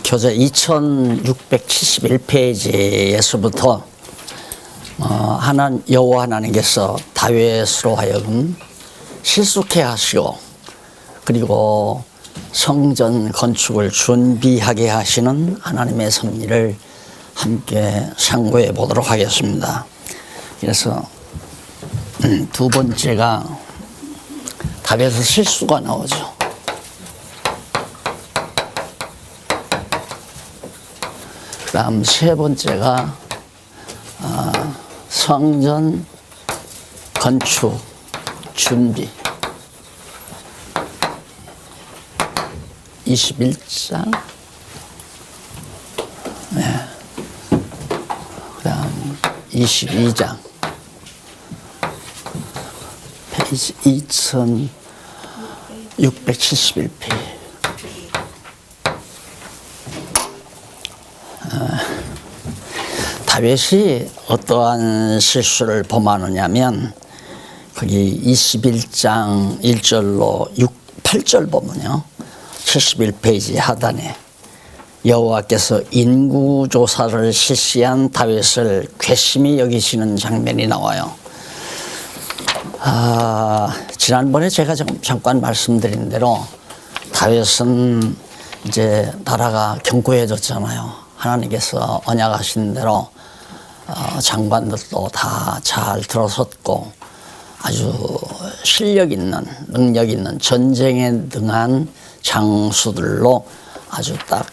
교재 2671페이지에서부터 여호와 하나님께서 다윗으로 하여금 실속해 하시고 그리고 성전 건축을 준비하게 하시는 하나님의 섭리를 함께 상고해 보도록 하겠습니다. 그래서 두 번째가 다윗의 실수가 나오죠. 그 다음 세 번째가 성전 건축 준비 21장 그 다음 22장 페이지 2671페이지 다윗이 어떠한 실수를 범하느냐면 거기 21장 1절로 8절 보면요 71페이지 하단에 여호와께서 인구조사를 실시한 다윗을 괘씸히 여기시는 장면이 나와요. 지난번에 제가 잠깐 말씀드린 대로 다윗은 이제 나라가 견고해졌잖아요. 하나님께서 언약하신 대로 장관들도 다 잘 들어섰고 아주 실력 있는 능력 있는 전쟁에 능한 장수들로 아주 딱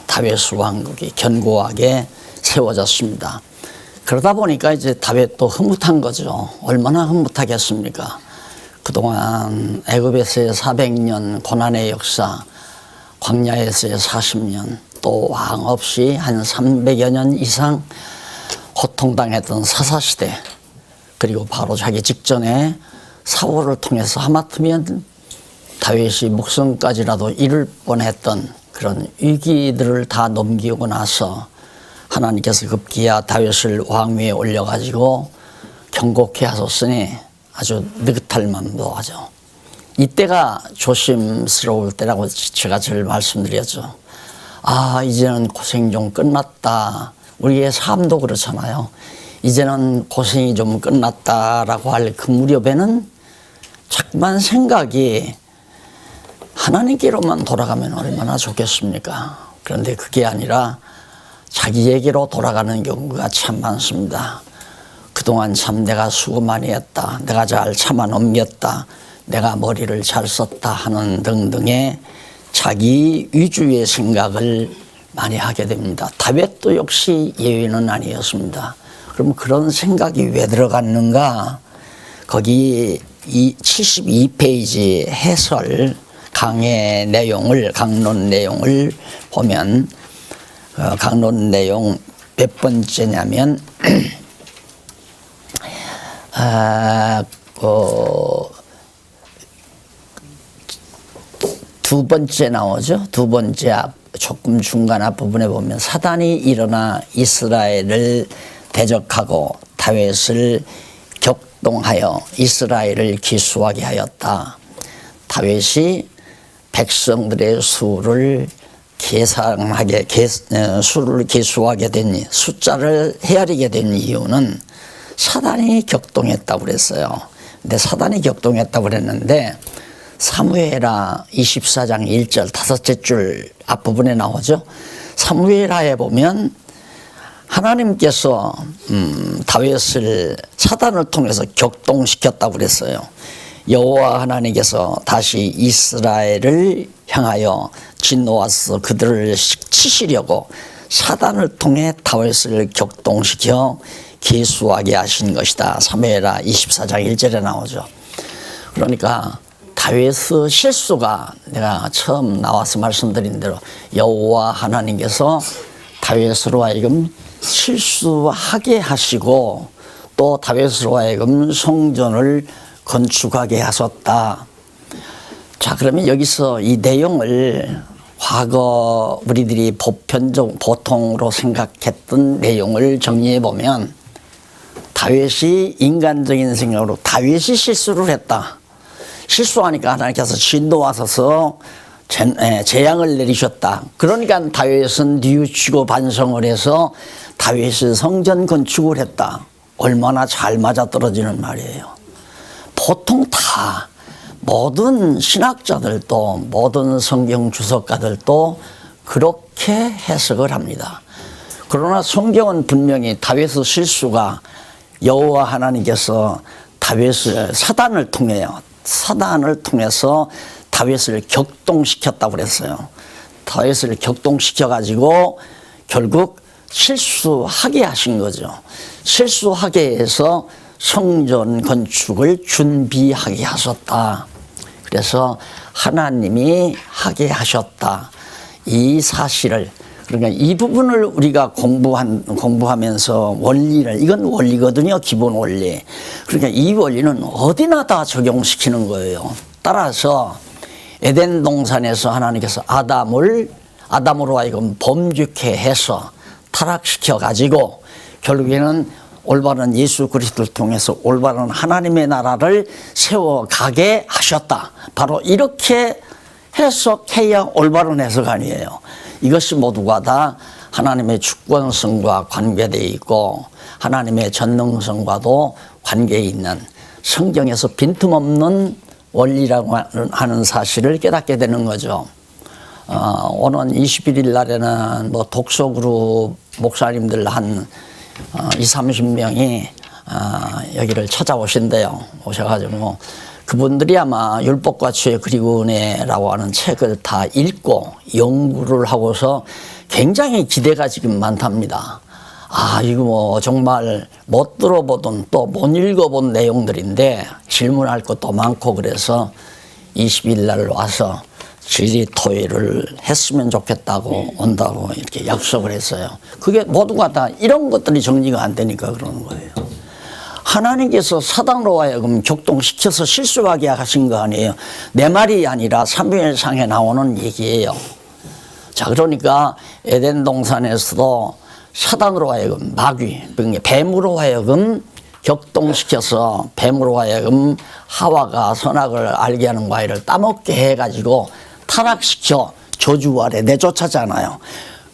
다윗 왕국이 견고하게 세워졌습니다. 그러다 보니까 이제 다윗도 흐뭇한 거죠. 얼마나 흐뭇하겠습니까? 그동안 애굽에서의 400년 고난의 역사, 광야에서의 40년, 또 왕 없이 한 300여 년 이상 고통당했던 사사시대, 그리고 바로 자기 직전에 사울을 통해서 하마터면 다윗이 목숨까지라도 잃을 뻔했던 그런 위기들을 다 넘기고 나서 하나님께서 급기야 다윗을 왕위에 올려가지고 경고케 하셨으니 아주 느긋할 만도 하죠. 이때가 조심스러울 때라고 제가 늘 말씀드렸죠. 이제는 고생 좀 끝났다. 우리의 삶도 그렇잖아요. 이제는 고생이 좀 끝났다라고 할 그 무렵에는 자꾸만 생각이 하나님께로만 돌아가면 얼마나 좋겠습니까? 그런데 그게 아니라 자기에게로 돌아가는 경우가 참 많습니다. 그동안 참 내가 수고 많이 했다. 내가 잘 참아 넘겼다. 내가 머리를 잘 썼다 하는 등등의 자기 위주의 생각을 많이 하게 됩니다. 다윗도 역시 예외는 아니었습니다. 그럼 그런 생각이 왜 들어갔는가? 거기 이 72페이지 해설 강론 내용을 보면 강론 내용 몇 번째냐면 두 번째 나오죠. 두 번째 조금 중간 앞부분에 보면 사단이 일어나 이스라엘을 대적하고 다윗을 격동하여 이스라엘을 기수하게 하였다. 다윗이 백성들의 수를 수를 계수하게 된 숫자를 헤아리게 된 이유는 사단이 격동했다고 그랬어요. 근데 사단이 격동했다고 그랬는데 사무엘하 24장 1절 다섯째 줄 앞부분에 나오죠. 사무엘하에 보면 하나님께서 다윗을 사단을 통해서 격동시켰다고 그랬어요. 여호와 하나님께서 다시 이스라엘을 향하여 진노하셔서 그들을 치시려고 사단을 통해 다윗을 격동시켜 계수하게 하신 것이다. 사무엘하 24장 1절에 나오죠. 그러니까 다윗의 실수가 내가 처음 나와서 말씀드린 대로 여호와 하나님께서 다윗으로 하여금 실수하게 하시고 또 다윗으로 하여금 성전을 건축하게 하셨다. 자, 그러면 여기서 이 내용을 과거 우리들이 보통으로 생각했던 내용을 정리해 보면 다윗이 인간적인 생각으로 다윗이 실수를 했다. 실수하니까 하나님께서 진노하셔서 재앙을 내리셨다. 그러니까 다윗은 뉘우치고 반성을 해서 다윗이 성전 건축을 했다. 얼마나 잘 맞아떨어지는 말이에요. 보통 다 모든 신학자들도 모든 성경 주석가들도 그렇게 해석을 합니다. 그러나 성경은 분명히 다윗의 실수가 여호와 하나님께서 다윗을 사단을 통해서 다윗을 격동시켰다고 그랬어요. 다윗을 격동시켜가지고 결국 실수하게 하신 거죠. 실수하게 해서 성전 건축을 준비하게 하셨다. 그래서 하나님이 하게 하셨다. 이 사실을, 그러니까 이 부분을 우리가 공부하면서 원리를, 이건 원리거든요. 기본 원리. 그러니까 이 원리는 어디나 다 적용시키는 거예요. 따라서 에덴 동산에서 하나님께서 아담으로 하여금 범죄케 해서 타락시켜 가지고 결국에는 올바른 예수 그리스도를 통해서 올바른 하나님의 나라를 세워가게 하셨다. 바로 이렇게 해석해야 올바른 해석 아니에요. 이것이 모두가 다 하나님의 주권성과 관계되어 있고 하나님의 전능성과도 관계에 있는 성경에서 빈틈없는 원리라고 하는 사실을 깨닫게 되는 거죠. 오는 21일 날에는 뭐 독서그룹 목사님들 한 20-30명이 여기를 찾아오신대요. 오셔가지고 그분들이 아마 율법과 죄 그리고 은혜라고 하는 책을 다 읽고 연구를 하고서 굉장히 기대가 지금 많답니다. 이거 뭐 정말 못 들어보던 또 못 읽어본 내용들인데 질문할 것도 많고 그래서 20일 날 와서 주일이 토요일을 했으면 좋겠다고 온다고 이렇게 약속을 했어요. 그게 모두가 다 이런 것들이 정리가 안 되니까 그러는 거예요. 하나님께서 사단으로 하여금 격동시켜서 실수하게 하신 거 아니에요. 내 말이 아니라 사무엘상에 나오는 얘기예요. 자, 그러니까 에덴 동산에서도 사단으로 하여금 마귀, 뱀으로 하여금 격동시켜서 뱀으로 하여금 하와가 선악을 알게 하는 과일을 따먹게 해가지고 타락시켜 저주 아래 내쫓았잖아요.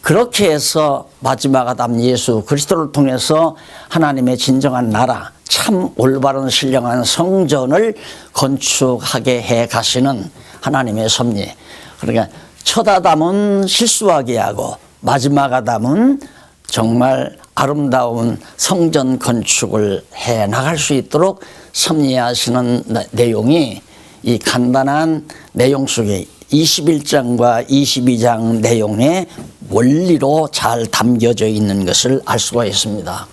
그렇게 해서 마지막 아담 예수 그리스도를 통해서 하나님의 진정한 나라, 참 올바른 신령한 성전을 건축하게 해 가시는 하나님의 섭리. 그러니까 첫 아담은 실수하게 하고 마지막 아담은 정말 아름다운 성전 건축을 해 나갈 수 있도록 섭리하시는 내용이 이 간단한 내용 속에 21장과 22장 내용의 원리로 잘 담겨져 있는 것을 알 수가 있습니다.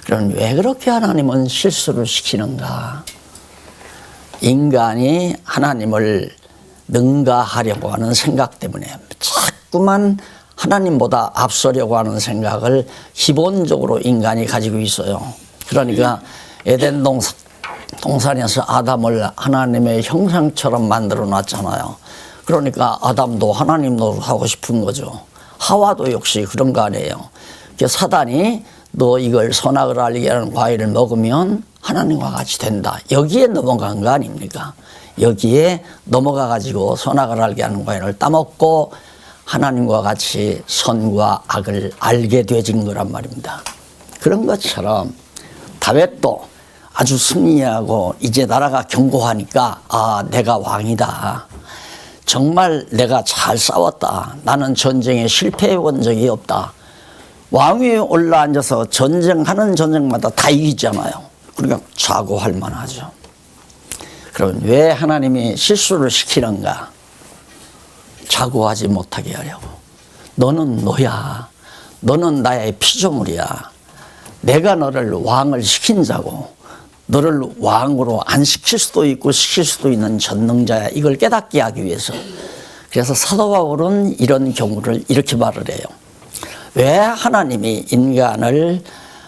그럼 왜 그렇게 하나님은 실수를 시키는가? 인간이 하나님을 능가하려고 하는 생각 때문에 자꾸만 하나님보다 앞서려고 하는 생각을 기본적으로 인간이 가지고 있어요. 그러니까 에덴 동산에서 아담을 하나님의 형상처럼 만들어 놨잖아요. 그러니까 아담도 하나님 노릇하고 싶은 거죠. 하와도 역시 그런 거 아니에요. 사단이 너 이걸 선악을 알게 하는 과일을 먹으면 하나님과 같이 된다. 여기에 넘어간 거 아닙니까? 여기에 넘어가 가지고 선악을 알게 하는 과일을 따먹고 하나님과 같이 선과 악을 알게 되진 거란 말입니다. 그런 것처럼 다윗도 아주 승리하고 이제 나라가 견고하니까 내가 왕이다. 정말 내가 잘 싸웠다. 나는 전쟁에 실패해 본 적이 없다. 왕위에 올라앉아서 전쟁하는 전쟁마다 다 이기잖아요. 그러니까 자고할 만하죠. 그럼 왜 하나님이 실수를 시키는가? 자고하지 못하게 하려고. 너는 너야. 너는 나의 피조물이야. 내가 너를 왕을 시킨 자고 너를 왕으로 안 시킬 수도 있고 시킬 수도 있는 전능자야. 이걸 깨닫게 하기 위해서. 그래서 사도 바울은 이런 경우를 이렇게 말을 해요. 왜 하나님이 인간을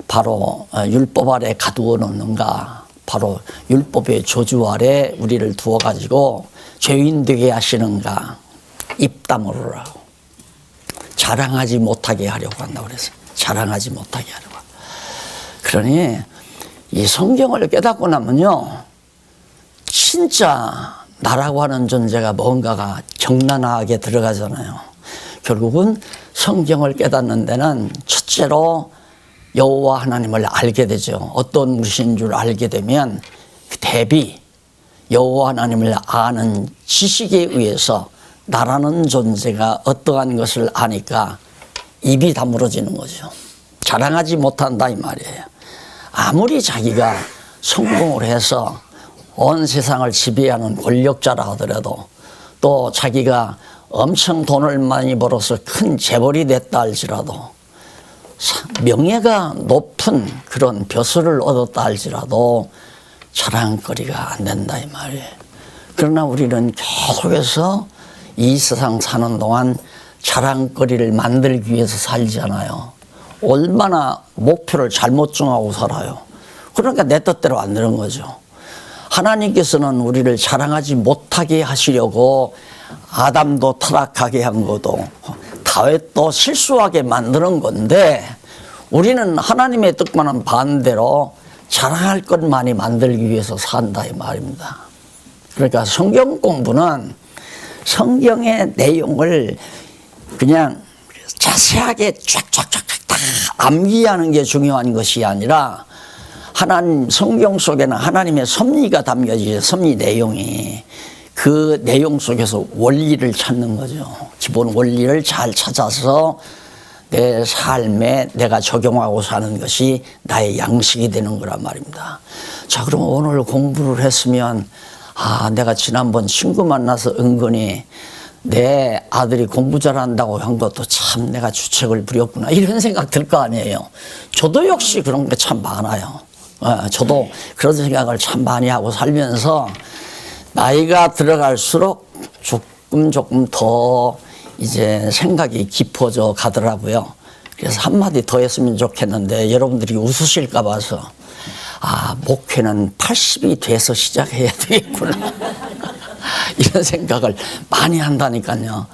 바로 율법 아래 가두어 놓는가? 바로 율법의 저주 아래 우리를 두어 가지고 죄인 되게 하시는가? 입 다물으라고. 자랑하지 못하게 하려고 한다고 그랬어요. 자랑하지 못하게 하려고. 그러니 이 성경을 깨닫고 나면요, 진짜 나라고 하는 존재가 뭔가가 적나라하게 들어가잖아요. 결국은 성경을 깨닫는 데는 첫째로 여호와 하나님을 알게 되죠. 어떤 분이신 줄 알게 되면 그 대비 여호와 하나님을 아는 지식에 의해서 나라는 존재가 어떠한 것을 아니까 입이 다물어지는 거죠. 자랑하지 못한다 이 말이에요. 아무리 자기가 성공을 해서 온 세상을 지배하는 권력자라 하더라도 또 자기가 엄청 돈을 많이 벌어서 큰 재벌이 됐다 할지라도 명예가 높은 그런 벼슬을 얻었다 할지라도 자랑거리가 안 된다 이 말이에요. 그러나 우리는 계속해서 이 세상 사는 동안 자랑거리를 만들기 위해서 살잖아요. 얼마나 목표를 잘못 정하고 살아요. 그러니까 내 뜻대로 안 되는 거죠. 하나님께서는 우리를 자랑하지 못하게 하시려고 아담도 타락하게 한 것도 다윗도 실수하게 만드는 건데 우리는 하나님의 뜻과는 반대로 자랑할 것 많이 만들기 위해서 산다 이 말입니다. 그러니까 성경 공부는 성경의 내용을 그냥 자세하게 쫙쫙쫙쫙 다 암기하는 게 중요한 것이 아니라 하나님 성경 속에는 하나님의 섭리가 담겨지죠. 섭리 내용이 그 내용 속에서 원리를 찾는 거죠. 기본 원리를 잘 찾아서 내 삶에 내가 적용하고 사는 것이 나의 양식이 되는 거란 말입니다. 자, 그럼 오늘 공부를 했으면 내가 지난번 친구 만나서 은근히 내 아들이 공부 잘한다고 한 것도 참 내가 주책을 부렸구나 이런 생각 들 거 아니에요. 저도 역시 그런 게 참 많아요. 저도 그런 생각을 참 많이 하고 살면서 나이가 들어갈수록 조금 더 이제 생각이 깊어져 가더라고요. 그래서 한마디 더 했으면 좋겠는데 여러분들이 웃으실까 봐서 목회는 80이 돼서 시작해야 되겠구나 이런 생각을 많이 한다니까요.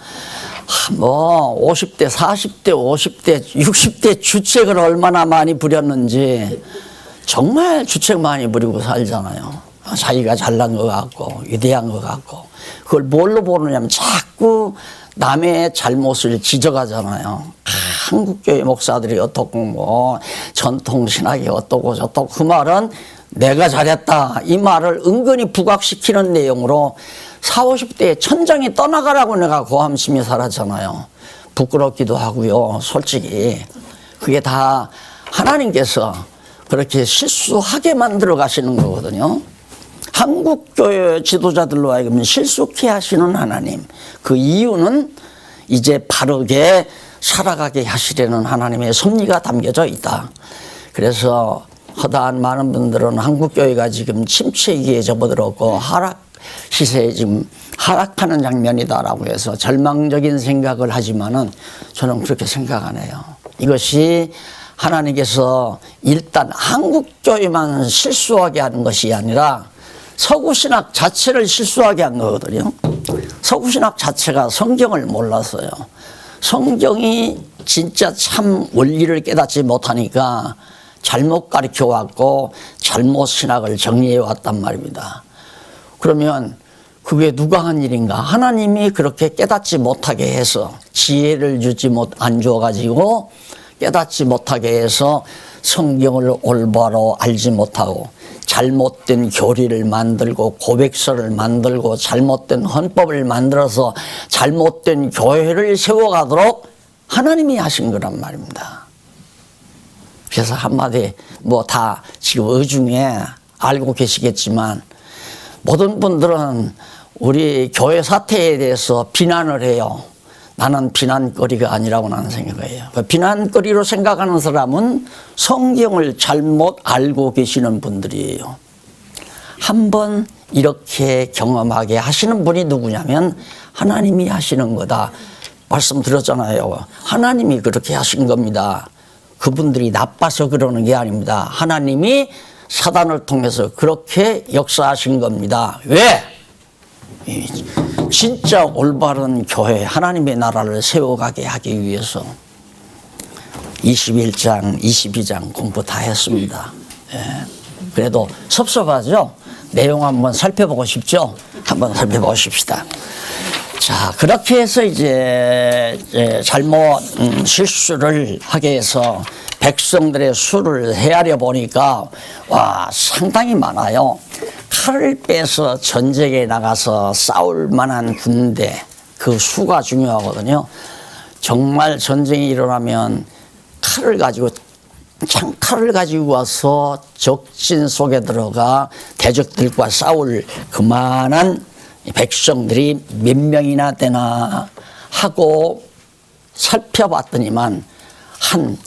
50대, 40대, 50대, 60대 주책을 얼마나 많이 부렸는지 정말 주책 많이 부리고 살잖아요. 자기가 잘난 것 같고 위대한 것 같고 그걸 뭘로 보느냐면 자꾸 남의 잘못을 지적하잖아요. 한국교회 목사들이 어떻고 전통신학이 어떻고 저떻고 그 말은 내가 잘했다 이 말을 은근히 부각시키는 내용으로 40, 50대에 천장이 떠나가라고 내가 고함심이 살았잖아요. 부끄럽기도 하고요. 솔직히 그게 다 하나님께서 그렇게 실수하게 만들어 가시는 거거든요. 한국교회 지도자들로 하여금 실수케 하시는 하나님. 그 이유는 이제 바르게 살아가게 하시려는 하나님의 섭리가 담겨져 있다. 그래서 허다한 많은 분들은 한국교회가 지금 침체기에 접어들었고 하락 시세에 지금 하락하는 장면이다라고 해서 절망적인 생각을 하지만은 저는 그렇게 생각 안 해요. 이것이 하나님께서 일단 한국교회만 실수하게 하는 것이 아니라 서구신학 자체를 실수하게 한 거거든요. 서구신학 자체가 성경을 몰랐어요. 성경이 진짜 참 원리를 깨닫지 못하니까 잘못 가르쳐 왔고 잘못 신학을 정리해 왔단 말입니다. 그러면 그게 누가 한 일인가? 하나님이 그렇게 깨닫지 못하게 해서 지혜를 안 주어가지고 깨닫지 못하게 해서 성경을 올바로 알지 못하고 잘못된 교리를 만들고 고백서를 만들고 잘못된 헌법을 만들어서 잘못된 교회를 세워가도록 하나님이 하신 거란 말입니다. 그래서 한마디 다 지금 의중에 알고 계시겠지만 모든 분들은 우리 교회 사태에 대해서 비난을 해요. 나는 비난거리가 아니라고 나는 생각해요. 비난거리로 생각하는 사람은 성경을 잘못 알고 계시는 분들이에요. 한번 이렇게 경험하게 하시는 분이 누구냐면 하나님이 하시는 거다. 말씀드렸잖아요. 하나님이 그렇게 하신 겁니다. 그분들이 나빠서 그러는 게 아닙니다. 하나님이 사단을 통해서 그렇게 역사하신 겁니다. 왜? 진짜 올바른 교회 하나님의 나라를 세워가게 하기 위해서 21장 22장 공부 다 했습니다. 그래도 섭섭하죠. 내용 한번 살펴보고 싶죠? 한번 살펴보십시다. 자, 그렇게 해서 이제 잘못 실수를 하게 해서 백성들의 수를 헤아려 보니까 와, 상당히 많아요. 칼을 빼서 전쟁에 나가서 싸울 만한 군대, 그 수가 중요하거든요. 정말 전쟁이 일어나면 칼을 가지고 와서 적진 속에 들어가 대적들과 싸울 그만한 백성들이 몇 명이나 되나 하고 살펴봤더니만 한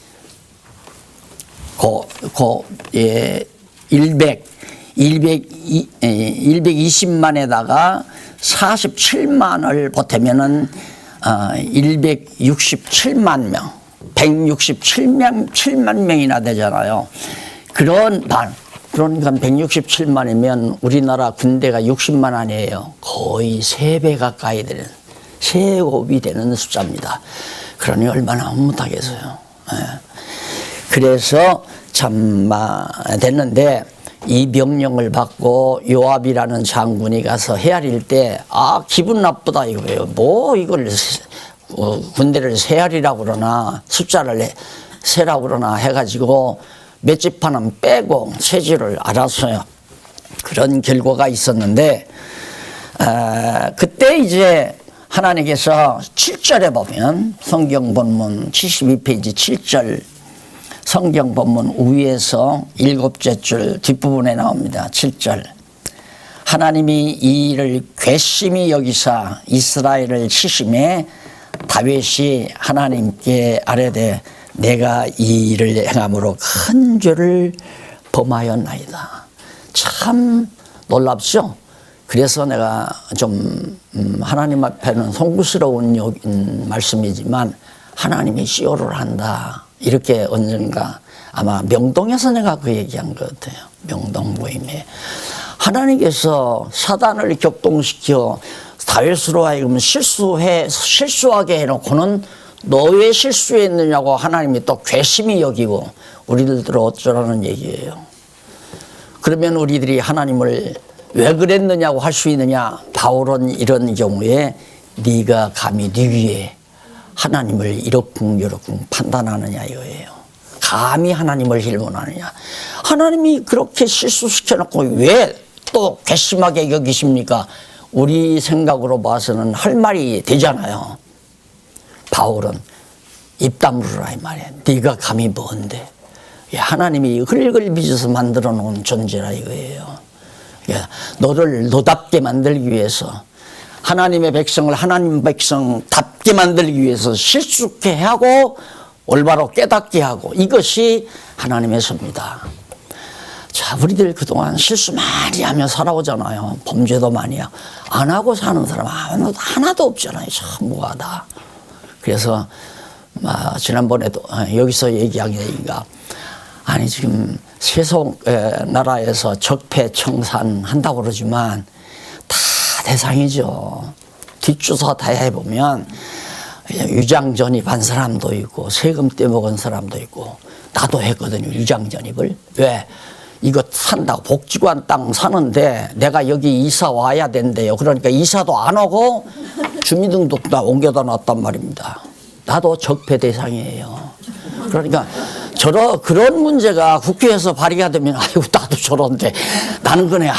120만에다가 47만을 보태면은 167만 명, 167만 명이나 되잖아요. 그러니까 167만이면 우리나라 군대가 60만 아니에요. 거의 3배 가까이 되는, 3곱이 되는 숫자입니다. 그러니 얼마나 못하겠어요. 그래서 참 됐는데 이 명령을 받고 요압이라는 장군이 가서 헤아릴 때 기분 나쁘다 이거예요. 뭐 이걸 군대를 세하리라고 그러나 숫자를 세라고 그러나 해가지고 몇 지파는 빼고 세지를 알았어요. 그런 결과가 있었는데 그때 이제 하나님께서 7절에 보면 성경 본문 72페이지 7절 성경 본문 위에서 7째 줄 뒷부분에 나옵니다. 7절 하나님이 이 일을 괘씸히 여기사 이스라엘을 치심에 다윗이 하나님께 아뢰되 내가 이 일을 행함으로 큰 죄를 범하였나이다. 참 놀랍죠? 그래서 내가 좀 하나님 앞에는 송구스러운 말씀이지만 하나님이 시효를 한다. 이렇게 언젠가 아마 명동에서 내가 그 얘기한 것 같아요. 명동 모임에. 하나님께서 사단을 격동시켜 다윗으로 하여금 실수하게 해놓고는 너 왜 실수했느냐고 하나님이 또 괘씸히 여기고 우리들을 어쩌라는 얘기예요. 그러면 우리들이 하나님을 왜 그랬느냐고 할 수 있느냐. 바울은 이런 경우에 네가 감히 네 위에 하나님을 이러쿵저러쿵 판단하느냐 이거예요. 감히 하나님을 힐문하느냐. 하나님이 그렇게 실수시켜놓고 왜 또 괘씸하게 여기십니까? 우리 생각으로 봐서는 할 말이 되잖아요. 바울은 입 다물으라 이 말이야. 네가 감히 뭔데. 하나님이 흙을 빚어서 만들어 놓은 존재라 이거예요. 너를 너답게 만들기 위해서 하나님의 백성을 하나님 백성답게 만들기 위해서 실수케 하고 올바로 깨닫게 하고 이것이 하나님의 섭니다. 자, 우리들 그동안 실수 많이 하며 살아오잖아요. 범죄도 많이 하고 안 하고 사는 사람 하나도 없잖아요. 참 무하다. 그래서 지난번에도 여기서 얘기한 얘기가 아니 지금 세속 나라에서 적폐청산 한다고 그러지만 다 대상이죠. 뒷조사 다 해보면 유장전입한 사람도 있고 세금 떼먹은 사람도 있고 나도 했거든요. 유장전입을. 왜? 이거 산다고 복지관 땅 사는데 내가 여기 이사 와야 된대요. 그러니까 이사도 안 오고 주민등록도 다 옮겨다 놨단 말입니다. 나도 적폐 대상이에요. 그러니까 그런 문제가 국회에서 발의가 되면 아이고 나도 저런데 나는 그네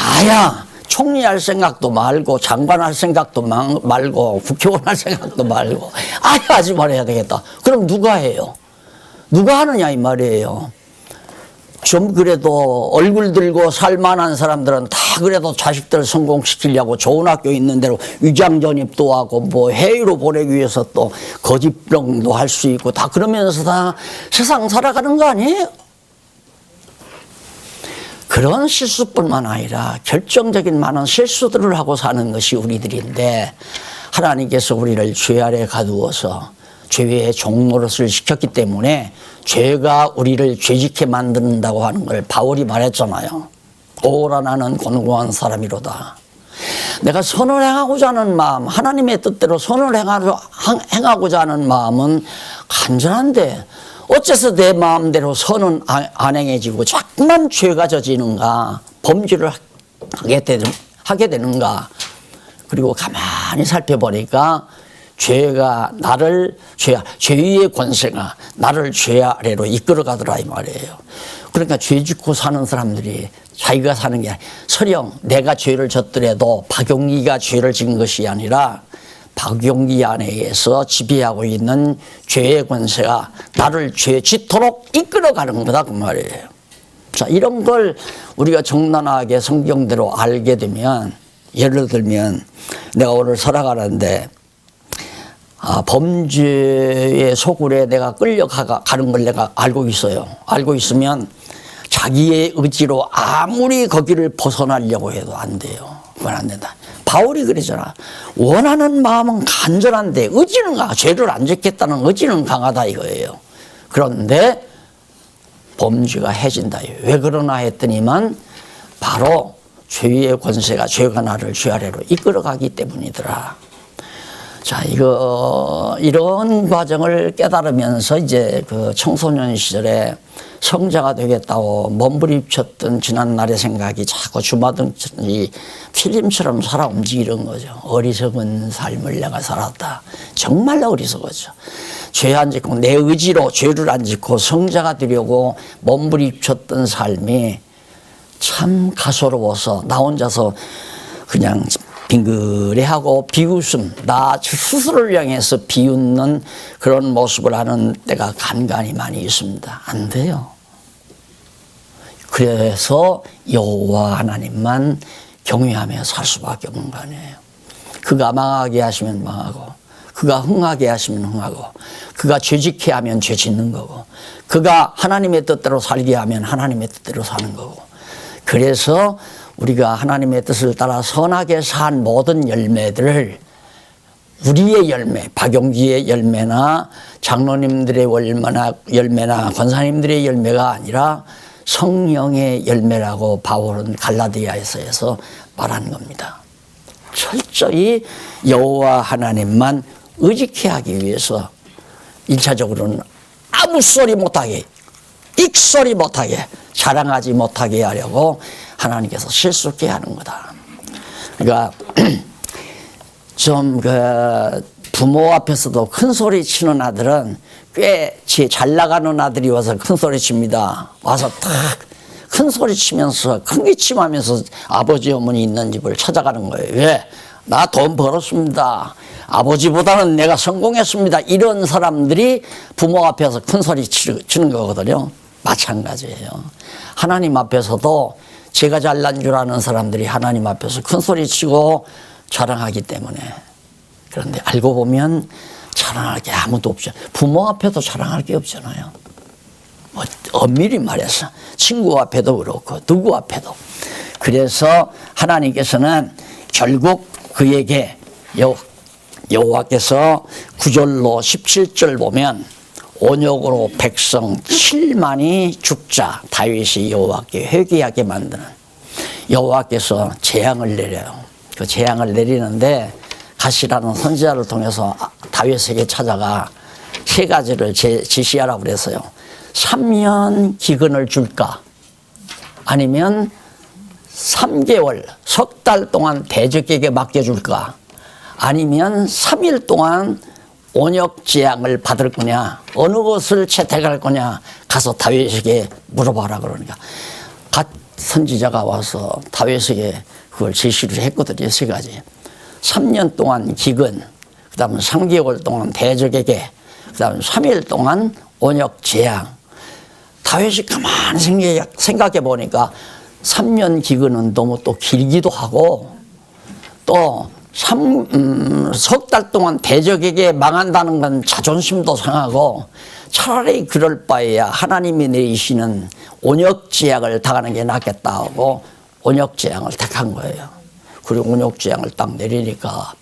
총리 할 생각도 말고 장관 할 생각도 말고 국회의원 할 생각도 말고 하지 말아야 되겠다. 그럼 누가 해요? 누가 하느냐 이 말이에요. 좀 그래도 얼굴 들고 살만한 사람들은 다 그래도 자식들 성공시키려고 좋은 학교 있는 대로 위장전입도 하고 뭐 해외로 보내기 위해서 또 거짓병도 할 수 있고 다 그러면서 다 세상 살아가는 거 아니에요? 그런 실수뿐만 아니라 결정적인 많은 실수들을 하고 사는 것이 우리들인데 하나님께서 우리를 죄 아래 가두어서 죄의 종노릇을 시켰기 때문에 죄가 우리를 죄짓게 만든다고 하는 걸 바울이 말했잖아요. 오라 나는 곤고한 사람이로다. 내가 선을 행하고자 하는 마음, 하나님의 뜻대로 선을 행하고자 하는 마음은 간절한데 어째서 내 마음대로 선은 안 행해지고 자꾸만 죄가 져지는가. 범죄를 하게 되는가? 그리고 가만히 살펴보니까 죄의 권세가 나를 죄 아래로 이끌어가더라 이 말이에요. 그러니까 죄 짓고 사는 사람들이 자기가 사는 게 설령 내가 죄를 졌더라도 박용기가 죄를 지은 것이 아니라 박용기 안에서 지배하고 있는 죄의 권세가 나를 죄 짓도록 이끌어가는 거다 그 말이에요. 자, 이런 걸 우리가 정당하게 성경대로 알게 되면, 예를 들면 내가 오늘 살아가는데 범죄의 소굴에 내가 끌려가는 걸 내가 알고 있어요. 알고 있으면 자기의 의지로 아무리 거기를 벗어나려고 해도 안 돼요. 그건 안 된다. 바울이 그러잖아. 원하는 마음은 간절한데 의지는 강하다. 죄를 안 짓겠다는 의지는 강하다 이거예요. 그런데 범죄가 해진다. 왜 그러나 했더니만 바로 죄의 권세가 죄가 나를 죄 아래로 이끌어가기 때문이더라. 자, 이런 과정을 깨달으면서 이제 그 청소년 시절에 성자가 되겠다고 몸부림쳤던 지난날의 생각이 자꾸 주마등이 필름처럼 살아 움직이는 거죠. 어리석은 삶을 내가 살았다. 정말 어리석었죠. 죄 안 짓고 내 의지로 죄를 안 짓고 성자가 되려고 몸부림쳤던 삶이 참 가소로워서 나 혼자서 그냥 빙그레하고 비웃음, 나 스스로를 향해서 비웃는 그런 모습을 하는 때가 간간히 많이 있습니다. 안 돼요. 그래서 여호와 하나님만 경외하며 살 수밖에 없는 거 아니에요. 그가 망하게 하시면 망하고, 그가 흥하게 하시면 흥하고, 그가 죄짓게 하면 죄 짓는 거고, 그가 하나님의 뜻대로 살게 하면 하나님의 뜻대로 사는 거고. 그래서 우리가 하나님의 뜻을 따라 선하게 산 모든 열매들을 우리의 열매, 박용기의 열매나 장로님들의 열매나 권사님들의 열매가 아니라 성령의 열매라고 바울은 갈라디아에서 말하는 겁니다. 철저히 여호와 하나님만 의지케 하기 위해서 1차적으로는 아무 소리 못하게, 익소리 못하게, 자랑하지 못하게 하려고 하나님께서 실수케 하는 거다. 그러니까 좀 부모 앞에서도 큰 소리 치는 아들은 꽤 잘 나가는 아들이 와서 큰 소리 칩니다. 와서 탁 큰 소리 치면서 큰 기침하면서 아버지 어머니 있는 집을 찾아가는 거예요. 왜? 나 돈 벌었습니다. 아버지보다는 내가 성공했습니다. 이런 사람들이 부모 앞에서 큰 소리 치는 거거든요. 마찬가지예요. 하나님 앞에서도 제가 잘난 줄 아는 사람들이 하나님 앞에서 큰 소리 치고 자랑하기 때문에. 그런데 알고 보면 자랑할 게 아무도 없죠. 부모 앞에도 자랑할 게 없잖아요. 엄밀히 말해서 친구 앞에도 그렇고 누구 앞에도. 그래서 하나님께서는 결국 그에게 여호와께서 9절로 17절 보면 온역으로 백성 7만이 죽자 다윗이 여호와께 회개하게 만드는, 여호와께서 재앙을 내려요. 그 재앙을 내리는데 갓이라는 선지자를 통해서 다윗에게 찾아가 세 가지를 지시하라고 그랬어요. 3년 기근을 줄까? 아니면 3개월, 석 달 동안 대적에게 맡겨줄까? 아니면 3일 동안 온역 재앙을 받을 거냐? 어느 것을 채택할 거냐? 가서 다윗에게 물어봐라 그러니까 갓 선지자가 와서 다윗에게 그걸 제시를 했거든요. 세 가지. 3년 동안 기근, 그 다음에 3개월 동안 대적에게, 그 다음에 3일 동안 온역 재앙. 다윗이 가만히 생각해 보니까 3년 기근은 너무 또 길기도 하고 또 석 달 동안 대적에게 망한다는 건 자존심도 상하고 차라리 그럴 바에야 하나님이 내리시는 온역 재앙을 당하는 게 낫겠다 하고 온역 재앙을 택한 거예요. 그리고 온역 재앙을 딱 내리니까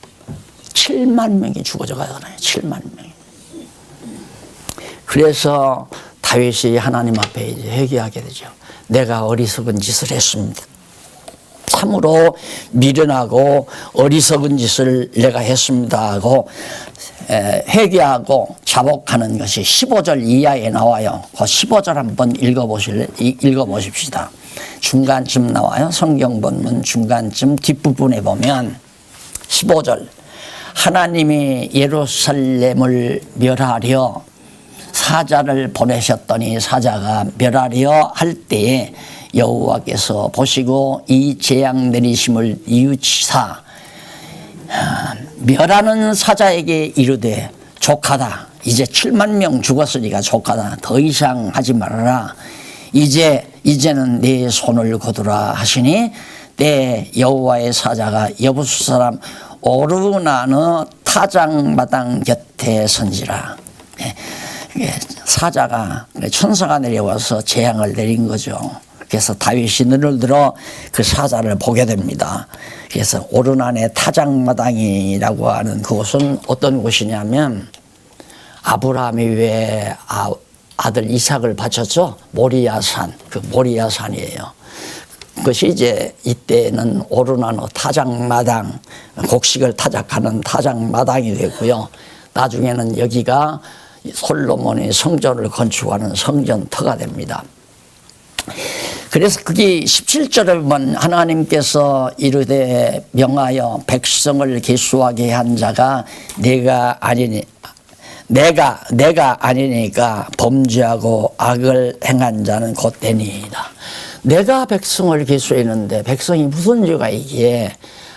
7만 명이 죽어져 가잖아요. 7만 명이. 그래서 다윗이 하나님 앞에 이제 회개하게 되죠. 내가 어리석은 짓을 했습니다. 참으로 미련하고 어리석은 짓을 내가 했습니다 하고 회개하고 자복하는 것이 15절 이하에 나와요. 그 15절 한번 읽어보십시다. 중간쯤 나와요. 성경 본문 중간쯤 뒷부분에 보면 15절 하나님이 예루살렘을 멸하려 사자를 보내셨더니 사자가 멸하려 할 때에 여호와께서 보시고 이 재앙 내리심을 이유치사 멸하는 사자에게 이르되 족하다. 이제 7만 명 죽었으니까 족하다. 더 이상 하지 말아라. 이제는 네 손을 거두라 하시니 때 여호와의 사자가 여부수 사람 오르나너 타작마당 곁에 선지라. 사자가 천사가 내려와서 재앙을 내린 거죠. 그래서 다윗이 눈을 들어 그 사자를 보게 됩니다. 그래서 오르난의 타작마당이라고 하는 그곳은 어떤 곳이냐면 아브라함이 왜 아들 이삭을 바쳤죠? 모리아산, 그 모리아산이에요. 그것이 이제 이때는 오르나노 타작마당, 곡식을 타작하는 타작마당이 되고요. 나중에는 여기가 솔로몬이 성전을 건축하는 성전터가 됩니다. 그래서 그게 17절에 보면 하나님께서 이르되 명하여 백성을 계수하게 한 자가 내가 아니니까 범죄하고 악을 행한 자는 곧되니이다. 내가 백성을 계수했는데 백성이 무슨 죄가 있기에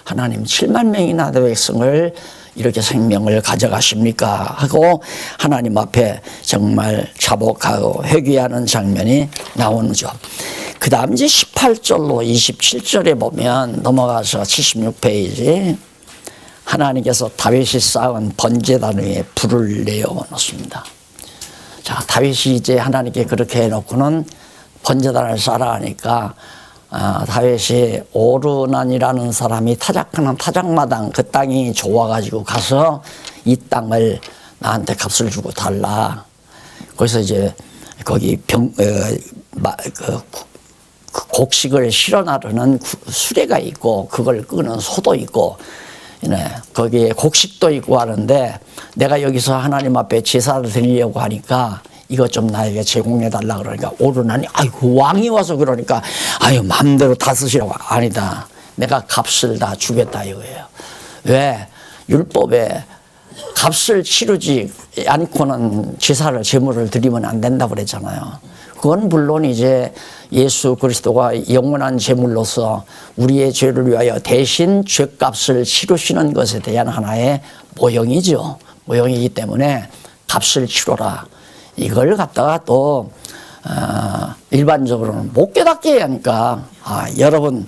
하나님 7만 명이나 백성을 이렇게 생명을 가져가십니까? 하고 하나님 앞에 정말 자복하고 회개하는 장면이 나오죠. 그 다음 이제 18절로 27절에 보면 넘어가서 76페이지 하나님께서 다윗이 쌓은 번제단 위에 불을 내어 놓습니다. 자, 다윗이 이제 하나님께 그렇게 해놓고는 번제단을 쌓아 하니까 다윗이 오르난이라는 사람이 타작하는 타작마당 그 땅이 좋아가지고 가서 이 땅을 나한테 값을 주고 달라. 그래서 이제 거기 곡식을 실어 나르는 수레가 있고 그걸 끄는 소도 있고 거기에 곡식도 있고 하는데 내가 여기서 하나님 앞에 제사를 드리려고 하니까 이것 좀 나에게 제공해 달라 그러니까 오르나니 아이고 왕이 와서 그러니까 아유 마음대로 다 쓰시라고. 아니다. 내가 값을 다 주겠다 이거예요. 왜? 율법에 값을 치르지 않고는 제사를 제물을 드리면 안 된다고 그랬잖아요. 그건 물론 이제 예수 그리스도가 영원한 제물로서 우리의 죄를 위하여 대신 죄값을 치르시는 것에 대한 하나의 모형이죠. 모형이기 때문에 값을 치러라. 이걸 갖다가 또 일반적으로는 못 깨닫게 하니까 여러분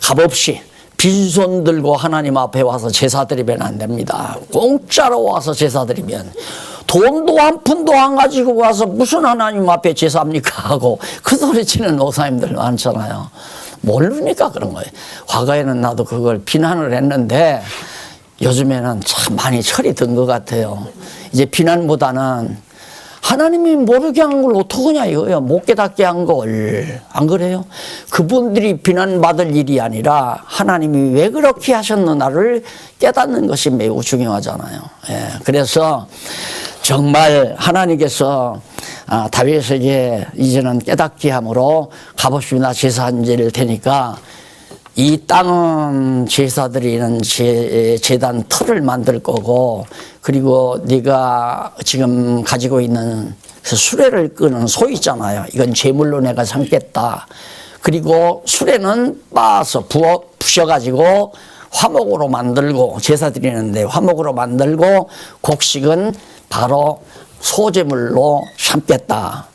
값없이 빈손 들고 하나님 앞에 와서 제사 드리면 안 됩니다. 공짜로 와서 제사 드리면 돈도 한 푼도 안 가지고 와서 무슨 하나님 앞에 제사합니까 하고 그 소리 치는 목사님들 많잖아요. 모르니까 그런 거예요. 과거에는 나도 그걸 비난을 했는데 요즘에는 참 많이 철이 든 것 같아요. 이제 비난보다는 하나님이 모르게 한 걸 어떡하냐 이거예요. 못 깨닫게 한 걸. 안 그래요? 그분들이 비난받을 일이 아니라 하나님이 왜 그렇게 하셨느냐를 깨닫는 것이 매우 중요하잖아요. 예. 그래서 정말 하나님께서 다윗에게 이제는 깨닫게 함으로 값없이 나 제사한지를 테니까 이 땅은 제사드리는 제단 터를 만들 거고 그리고 네가 지금 가지고 있는 그 수레를 끄는 소 있잖아요. 이건 제물로 내가 삼겠다. 그리고 수레는 빻아서 부셔가지고 화목으로 만들고 제사 드리는데 화목으로 만들고 곡식은 바로 소제물로 삼겠다.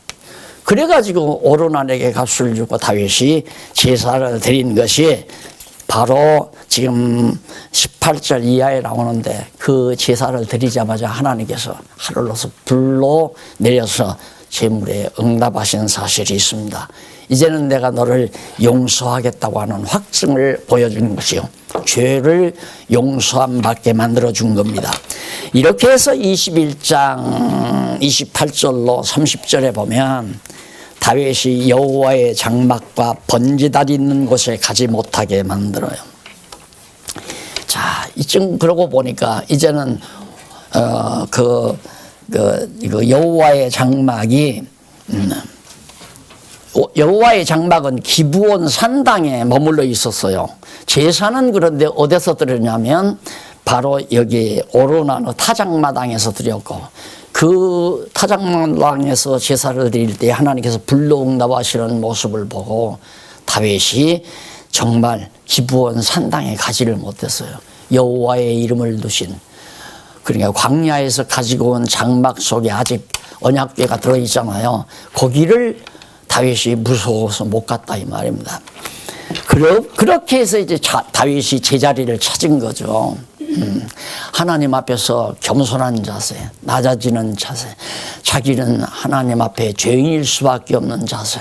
그래가지고 오르난에게 값을 주고 다윗이 제사를 드린 것이 바로 지금 18절 이하에 나오는데 그 제사를 드리자마자 하나님께서 하늘로서 불로 내려서 제물에 응답하시는 사실이 있습니다. 이제는 내가 너를 용서하겠다고 하는 확증을 보여주는 것이요. 죄를 용서함 받게 만들어준 겁니다. 이렇게 해서 21장 28절로 30절에 보면 다윗이 여호와의 장막과 번제단 있는 곳에 가지 못하게 만들어요. 자, 이쯤 그러고 보니까 이제는 이거 여호와의 장막이 여호와의 장막은 기브온 산당에 머물러 있었어요. 제사는 그런데 어디서 드렸냐면 바로 여기 오르나노 타작마당에서 드렸고, 그 타작마당에서 제사를 드릴 때 하나님께서 불러응답하시는 모습을 보고 다윗이 정말 기브온 산당에 가지를 못했어요. 여호와의 이름을 두신, 그러니까 광야에서 가지고 온 장막 속에 아직 언약궤가 들어있잖아요. 거기를 다윗이 무서워서 못 갔다 이 말입니다. 그렇게 해서 이제 다윗이 제자리를 찾은 거죠. 하나님 앞에서 겸손한 자세, 낮아지는 자세, 자기는 하나님 앞에 죄인일 수밖에 없는 자세,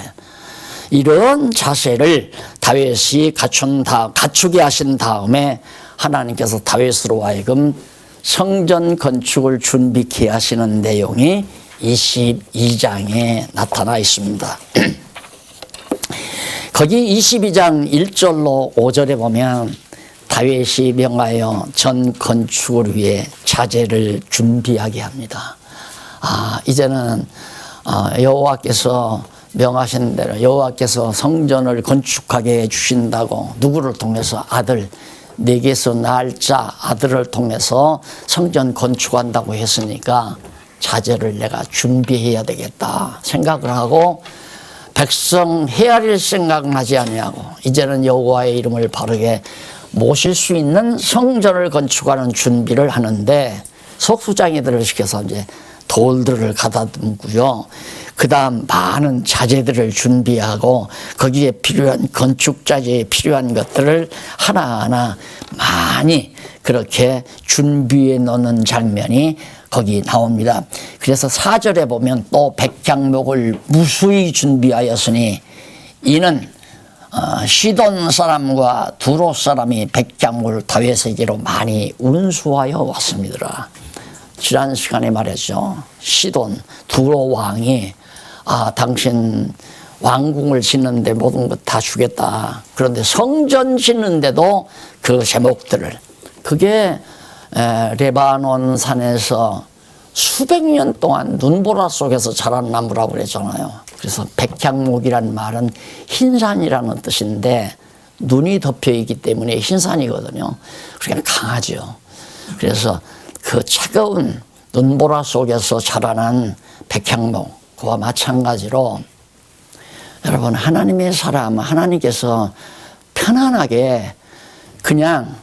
이런 자세를 다윗이 갖추게 하신 다음에 하나님께서 다윗으로 하여금 성전 건축을 준비케 하시는 내용이 22장에 나타나 있습니다. 거기 22장 1절로 5절에 보면 다윗이 명하여 전 건축을 위해 자재를 준비하게 합니다. 이제는 여호와께서 명하신 대로 여호와께서 성전을 건축하게 해주신다고, 누구를 통해서? 아들, 내게서 날 자 아들을 통해서 성전 건축한다고 했으니까 자재를 내가 준비해야 되겠다 생각을 하고, 백성 헤아릴 생각은 하지 아니하고 이제는 여호와의 이름을 바르게 모실 수 있는 성전을 건축하는 준비를 하는데, 석수장이들을 시켜서 이제 돌들을 가다듬고요. 그 다음 많은 자재들을 준비하고 거기에 필요한 건축 자재에 필요한 것들을 하나하나 많이 그렇게 준비해 놓는 장면이 거기 나옵니다. 그래서 4절에 보면 또 백향목을 무수히 준비하였으니 이는 시돈 사람과 두로 사람이 백향목을 다윗에게로 많이 운수하여 왔습니다. 지난 시간에 말했죠. 시돈, 두로 왕이 당신 왕궁을 짓는데 모든 것 다 주겠다. 그런데 성전 짓는데도 그 제목들을, 그게 레바논 산에서 수백 년 동안 눈보라 속에서 자란 나무라고 그랬잖아요. 그래서 백향목이란 말은 흰산이라는 뜻인데 눈이 덮여 있기 때문에 흰산이거든요. 그러니까 강하죠. 그래서 그 차가운 눈보라 속에서 자라난 백향목, 그와 마찬가지로 여러분, 하나님의 사람, 하나님께서 편안하게 그냥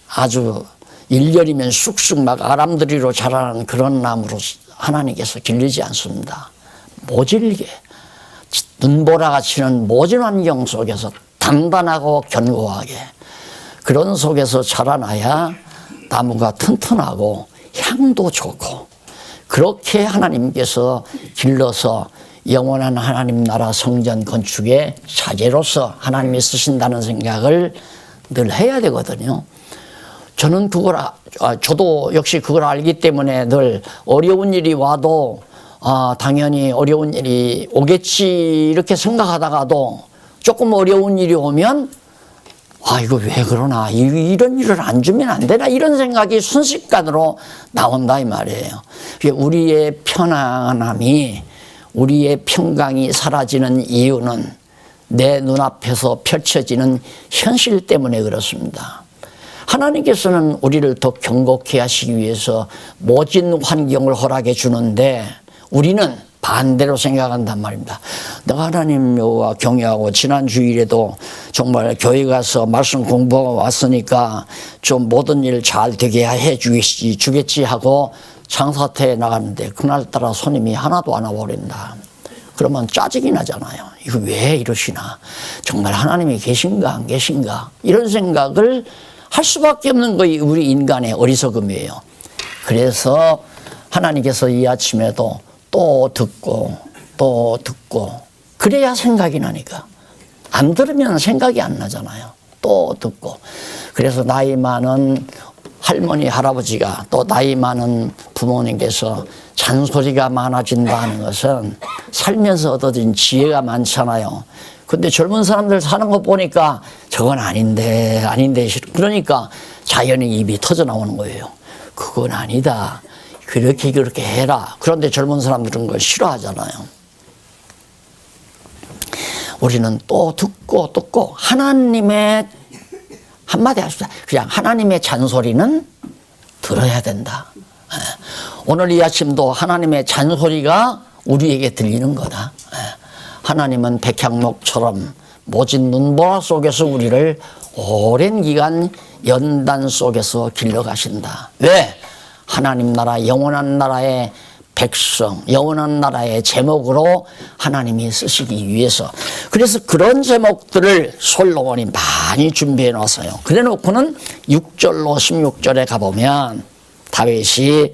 아주 1년이면 쑥쑥 막 아람들이로 자라는 그런 나무로 하나님께서 길르지 않습니다. 모질게, 눈보라가 치는 모진 환경 속에서 단단하고 견고하게, 그런 속에서 자라나야 나무가 튼튼하고 향도 좋고, 그렇게 하나님께서 길러서 영원한 하나님 나라 성전 건축의 자재로서 하나님이 쓰신다는 생각을 늘 해야 되거든요. 저는 저도 역시 그걸 알기 때문에 늘 어려운 일이 와도 당연히 어려운 일이 오겠지 이렇게 생각하다가도 조금 어려운 일이 오면 이거 왜 그러나, 이런 일을 안 주면 안 되나, 이런 생각이 순식간으로 나온다 이 말이에요. 우리의 편안함이, 우리의 평강이 사라지는 이유는 내 눈앞에서 펼쳐지는 현실 때문에 그렇습니다. 하나님께서는 우리를 더 경고케 하시기 위해서 모진 환경을 허락해 주는데 우리는 반대로 생각한단 말입니다. 내가 하나님 여호와 경외하고 지난 주일에도 정말 교회 가서 말씀 공부하고 왔으니까 좀 모든 일 잘 되게 해 주겠지 하고 장사태에 나갔는데 그날따라 손님이 하나도 안 와버린다. 그러면 짜증이 나잖아요. 이거 왜 이러시나, 정말 하나님이 계신가 안 계신가, 이런 생각을 할 수밖에 없는 거이 우리 인간의 어리석음이에요. 그래서 하나님께서 이 아침에도 또 듣고 그래야 생각이 나니까, 안 들으면 생각이 안 나잖아요. 또 듣고. 그래서 나이 많은 할머니 할아버지가, 또 나이 많은 부모님께서 잔소리가 많아진다는 것은 살면서 얻어진 지혜가 많잖아요. 근데 젊은 사람들 사는 거 보니까 저건 아닌데 그러니까 자연히 입이 터져 나오는 거예요. 그건 아니다, 그렇게 해라. 그런데 젊은 사람들은 그걸 싫어하잖아요. 우리는 또 듣고 하나님의 한마디 합시다. 그냥 하나님의 잔소리는 들어야 된다. 오늘 이 아침도 하나님의 잔소리가 우리에게 들리는 거다. 하나님은 백향목처럼 모진 눈보라 속에서 우리를 오랜 기간 연단 속에서 길러가신다. 왜? 하나님 나라, 영원한 나라의 백성, 영원한 나라의 제목으로 하나님이 쓰시기 위해서. 그래서 그런 제목들을 솔로몬이 많이 준비해 놨어요. 그래 놓고는 6절로 16절에 가보면 다윗이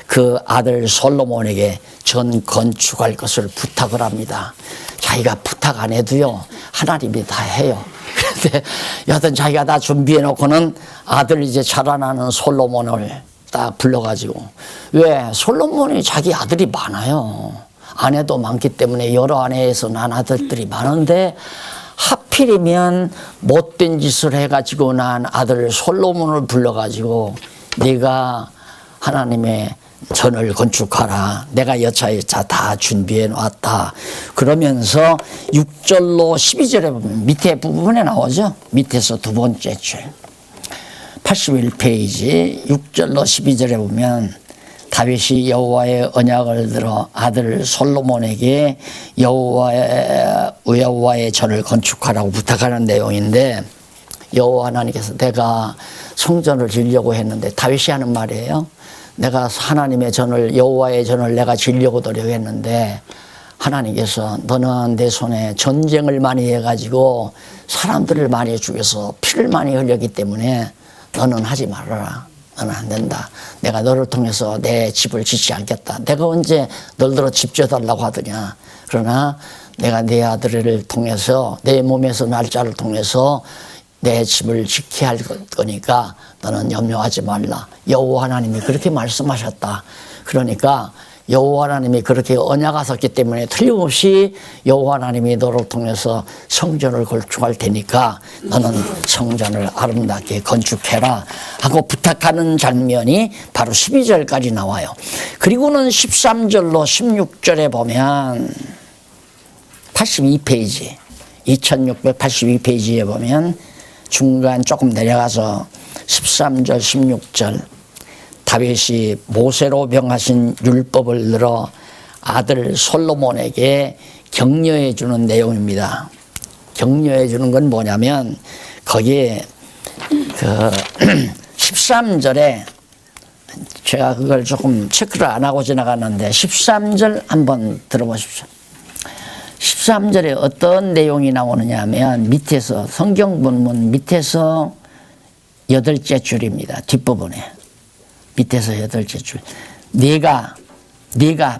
그 아들 솔로몬에게 전 건축할 것을 부탁을 합니다. 자기가 부탁 안 해도요, 하나님이 다 해요. 그런데 여하튼 자기가 다 준비해 놓고는 아들 이제 자라나는 솔로몬을 딱 불러가지고, 왜? 솔로몬이 자기 아들이 많아요. 아내도 많기 때문에 여러 아내에서 난 아들들이 많은데 하필이면 못된 짓을 해가지고 난 아들 솔로몬을 불러가지고 네가 하나님의 전을 건축하라. 내가 여차여차 다 준비해 놨다. 그러면서 6절로 12절에 보면 밑에 부분에 나오죠. 밑에서 두 번째 줄. 81페이지 6절로 12절에 보면 다윗이 여호와의 언약을 들어 아들 솔로몬에게 여호와의 전을 건축하라고 부탁하는 내용인데, 여호와 하나님께서 내가 성전을 지으려고 했는데, 다윗이 하는 말이에요. 내가 하나님의 전을, 여호와의 전을 내가 지으려고 노력했는데 하나님께서 너는 내 손에 전쟁을 많이 해가지고 사람들을 많이 죽여서 피를 많이 흘렸기 때문에 너는 하지 말아라. 너는 안 된다. 내가 너를 통해서 내 집을 짓지 않겠다. 내가 언제 너희들로 집 지어달라고 하더냐. 그러나 내가 내 아들을 통해서, 내 몸에서 날짜를 통해서 내 집을 지켜야 할 거니까 너는 염려하지 말라. 여호와 하나님이 그렇게 말씀하셨다. 그러니까 여호와 하나님이 그렇게 언약하셨기 때문에 틀림없이 여호와 하나님이 너를 통해서 성전을 건축할 테니까 너는 성전을 아름답게 건축해라 하고 부탁하는 장면이 바로 12절까지 나와요. 그리고는 13절로 16절에 보면 82페이지 2682페이지에 보면 중간 조금 내려가서 13절 16절 다윗이 모세로 명하신 율법을 들어 아들 솔로몬에게 격려해 주는 내용입니다. 격려해 주는 건 뭐냐면 거기에 그 13절에 제가 그걸 조금 체크를 안 하고 지나갔는데 13절 한번 들어보십시오. 13절에 어떤 내용이 나오느냐 하면 밑에서 성경 본문 밑에서 8째 줄입니다. 뒷부분에 밑에서 8째 줄. 네가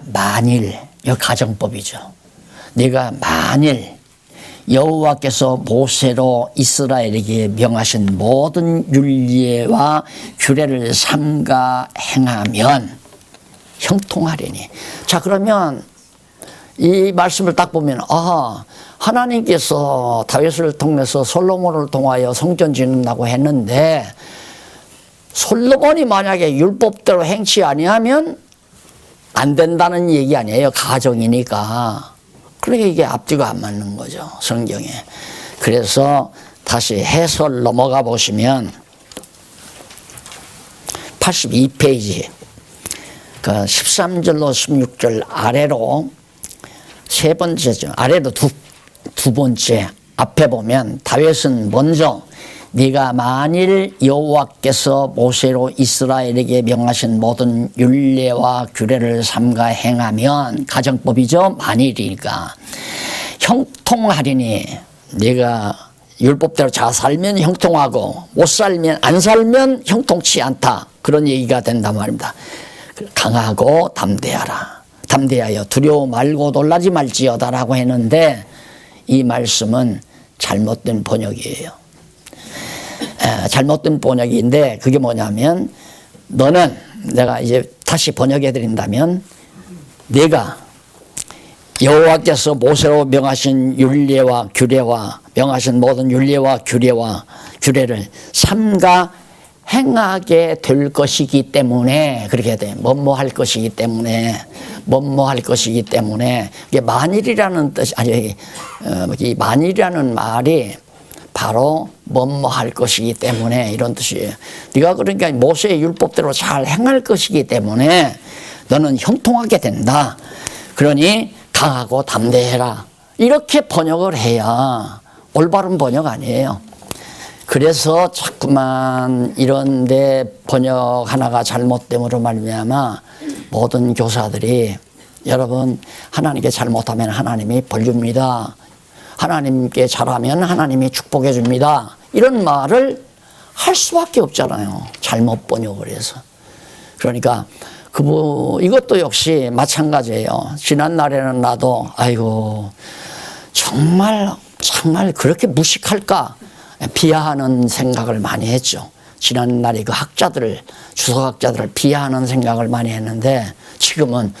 만일, 이 가정법이죠. 네가 만일 여호와께서 모세로 이스라엘에게 명하신 모든 율례와 규례를 삼가 행하면 형통하리니. 자, 그러면 이 말씀을 딱 보면 하나님께서 다윗을 통해서 솔로몬을 통하여 성전 짓는다고 했는데 솔로몬이 만약에 율법대로 행치 아니하면 안 된다는 얘기 아니에요. 가정이니까. 그러니까 이게 앞뒤가 안 맞는 거죠, 성경에. 그래서 다시 해설 넘어가 보시면 82페이지 그 13절로 16절 아래로 세 번째죠. 아래로 두 번째 앞에 보면 다윗은 먼저 네가 만일 여호와께서 모세로 이스라엘에게 명하신 모든 율례와 규례를 삼가 행하면, 가정법이죠. 만일이니까 형통하리니. 네가 율법대로 잘 살면 형통하고 못 살면, 안 살면 형통치 않다. 그런 얘기가 된단 말입니다. 강하고 담대하라. 담대하여 두려워 말고 놀라지 말지어다라고 했는데 이 말씀은 잘못된 번역이에요. 잘못된 번역인데 그게 뭐냐면, 너는, 내가 이제 다시 번역해 드린다면, 내가 여호와께서 모세로 명하신 율례와 규례와 명하신 모든 율례와 규례를 삼가 행하게 될 것이기 때문에 그렇게 돼. 뭐뭐 할 것이기 때문에 뭐뭐 할 것이기 때문에 이게 만일이라는 뜻이 아니 이 만일이라는 말이 바로 뭐뭐 할 것이기 때문에 이런 뜻이에요. 네가 그러니까 모세의 율법대로 잘 행할 것이기 때문에 너는 형통하게 된다. 그러니 강하고 담대해라. 이렇게 번역을 해야 올바른 번역 아니에요. 그래서 자꾸만 이런데 번역 하나가 잘못됨으로 말미암아 모든 교사들이 여러분 하나님께 잘못하면 하나님이 벌 줍니다. 하나님께 잘하면 하나님이 축복해 줍니다. 이런 말을 할 수밖에 없잖아요. 잘못 번역을 해서. 그러니까 이것도 역시 마찬가지예요. 지난 날에는 나도 아이고 정말 그렇게 무식할까 비하하는 생각을 많이 했죠. 지난 날에 그 주석학자들을 비하하는 생각을 많이 했는데 지금은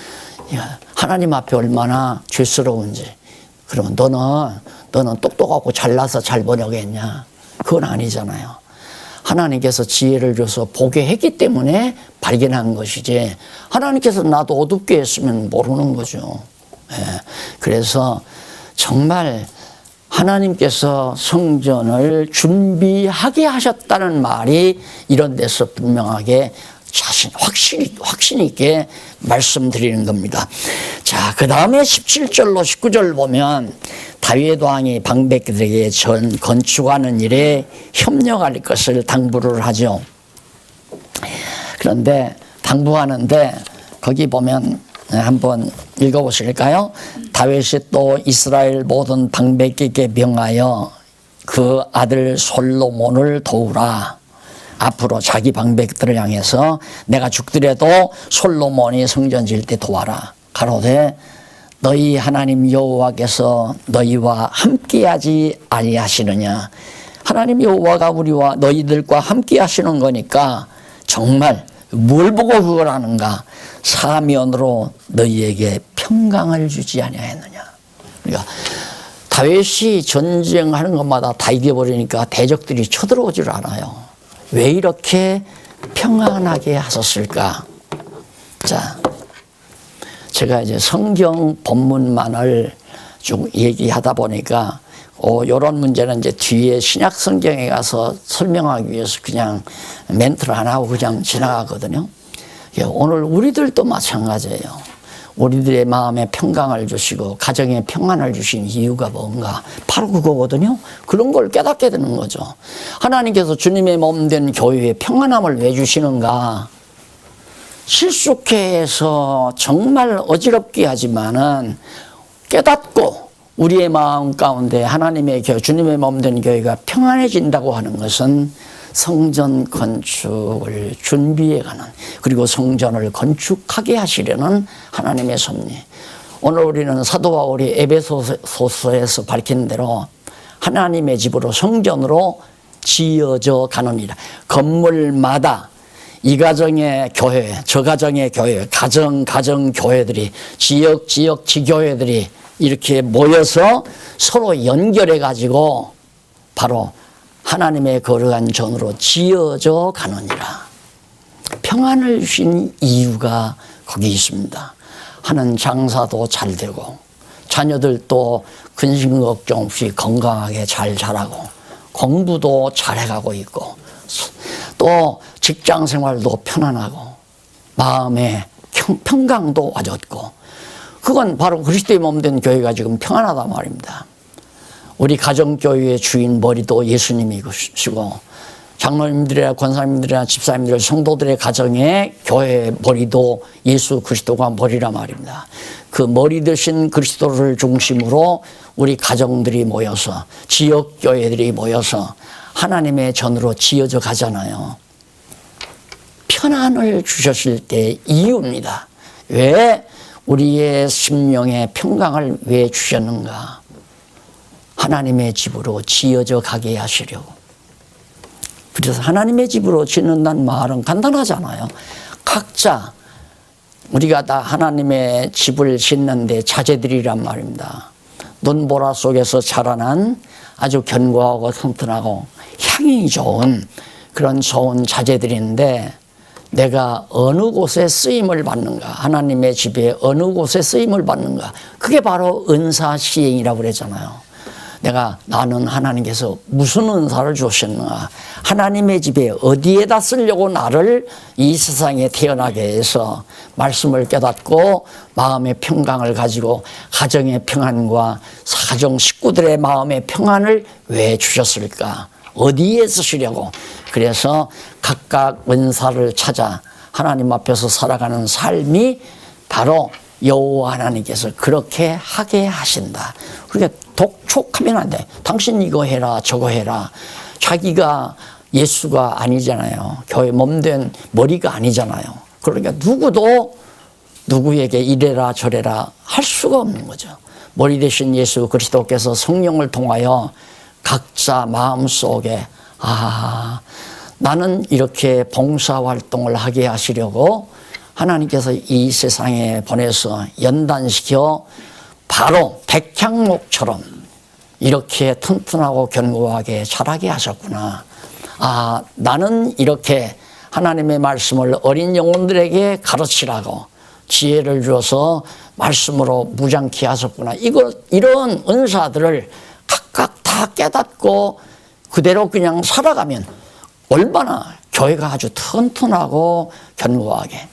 하나님 앞에 얼마나 죄스러운지. 그러면 너는 똑똑하고 잘나서 잘 번역했냐? 그건 아니잖아요. 하나님께서 지혜를 줘서 보게 했기 때문에 발견한 것이지 하나님께서 나도 어둡게 했으면 모르는 거죠. 그래서 정말 하나님께서 성전을 준비하게 하셨다는 말이 이런 데서 분명하게 확신 있게 말씀드리는 겁니다. 자, 그 다음에 17절로 19절 보면 다윗 왕이 방백들에게 건축하는 일에 협력할 것을 당부를 하죠. 그런데 당부하는데 거기 보면 한번 읽어보실까요? 다윗이 또 이스라엘 모든 방백에게 명하여 그 아들 솔로몬을 도우라. 앞으로 자기 방백들을 향해서 내가 죽더라도 솔로몬이 성전 지을 때 도와라. 가로되 너희 하나님 여호와께서 너희와 함께하지 아니하시느냐. 하나님 여호와가 우리와 너희들과 함께 하시는 거니까 정말 뭘 보고 그걸 하는가. 사면으로 너희에게 평강을 주지 아니하였느냐. 그러니까 다윗이 전쟁하는 것마다 다 이겨버리니까 대적들이 쳐들어오질 않아요. 왜 이렇게 평안하게 하셨을까? 자, 제가 이제 성경 본문만을 쭉 얘기하다 보니까 이런 문제는 이제 뒤에 신약 성경에 가서 설명하기 위해서 그냥 멘트를 안 하고 그냥 지나가거든요. 오늘 우리들도 마찬가지예요. 우리들의 마음에 평강을 주시고 가정에 평안을 주신 이유가 뭔가 바로 그거거든요. 그런 걸 깨닫게 되는 거죠. 하나님께서 주님의 몸 된 교회에 평안함을 왜 주시는가. 실속해 해서 정말 어지럽게 하지만은 깨닫고 우리의 마음 가운데 하나님의 교회, 주님의 몸 된 교회가 평안해진다고 하는 것은 성전 건축을 준비해가는, 그리고 성전을 건축하게 하시려는 하나님의 섭리. 오늘 우리는 사도 바울이 에베소서에서 밝힌 대로 하나님의 집으로, 성전으로 지어져 가느니라. 건물마다 이 가정의 교회, 저 가정의 교회, 가정 교회들이, 지역 지교회들이 이렇게 모여서 서로 연결해 가지고 바로 하나님의 거룩한 전으로 지어져 가느니라. 평안을 주신 이유가 거기 있습니다. 하는 장사도 잘 되고 자녀들도 근심 걱정 없이 건강하게 잘 자라고 공부도 잘 해가고 있고 또 직장 생활도 편안하고 마음에 평강도 와졌고, 그건 바로 그리스도의 몸 된 교회가 지금 평안하단 말입니다. 우리 가정교회의 주인 머리도 예수님이시고 장로님들이나 권사님들이나 집사님들, 성도들의 가정의 교회의 머리도 예수 그리스도가 머리란 말입니다. 그 머리 되신 그리스도를 중심으로 우리 가정들이 모여서, 지역교회들이 모여서 하나님의 전으로 지어져 가잖아요. 편안을 주셨을 때 이유입니다. 왜 우리의 심령의 평강을 왜 주셨는가? 하나님의 집으로 지어져 가게 하시려고. 그래서 하나님의 집으로 짓는다는 말은 간단하잖아요. 각자 우리가 다 하나님의 집을 짓는데 자제들이란 말입니다. 눈보라 속에서 자라난 아주 견고하고 튼튼하고 향이 좋은 그런 좋은 자제들인데 내가 어느 곳에 쓰임을 받는가, 하나님의 집에 어느 곳에 쓰임을 받는가, 그게 바로 은사 시행이라고 그랬잖아요. 나는 하나님께서 무슨 은사를 주셨는가, 하나님의 집에 어디에다 쓰려고 나를 이 세상에 태어나게 해서 말씀을 깨닫고 마음의 평강을 가지고 가정의 평안과 가정 식구들의 마음의 평안을 왜 주셨을까, 어디에 쓰시려고. 그래서 각각 은사를 찾아 하나님 앞에서 살아가는 삶이 바로 여호와 하나님께서 그렇게 하게 하신다. 그러니까 독촉하면 안 돼. 당신 이거 해라 저거 해라. 자기가 예수가 아니잖아요. 교회 몸된 머리가 아니잖아요. 그러니까 누구도 누구에게 이래라 저래라 할 수가 없는 거죠. 머리 대신 예수 그리스도께서 성령을 통하여 각자 마음속에 나는 이렇게 봉사활동을 하게 하시려고 하나님께서 이 세상에 보내서 연단시켜 바로 백향목처럼 이렇게 튼튼하고 견고하게 자라게 하셨구나. 나는 이렇게 하나님의 말씀을 어린 영혼들에게 가르치라고 지혜를 주어서 말씀으로 무장케 하셨구나. 이런 은사들을 각각 다 깨닫고 그대로 그냥 살아가면 얼마나 교회가 아주 튼튼하고 견고하게.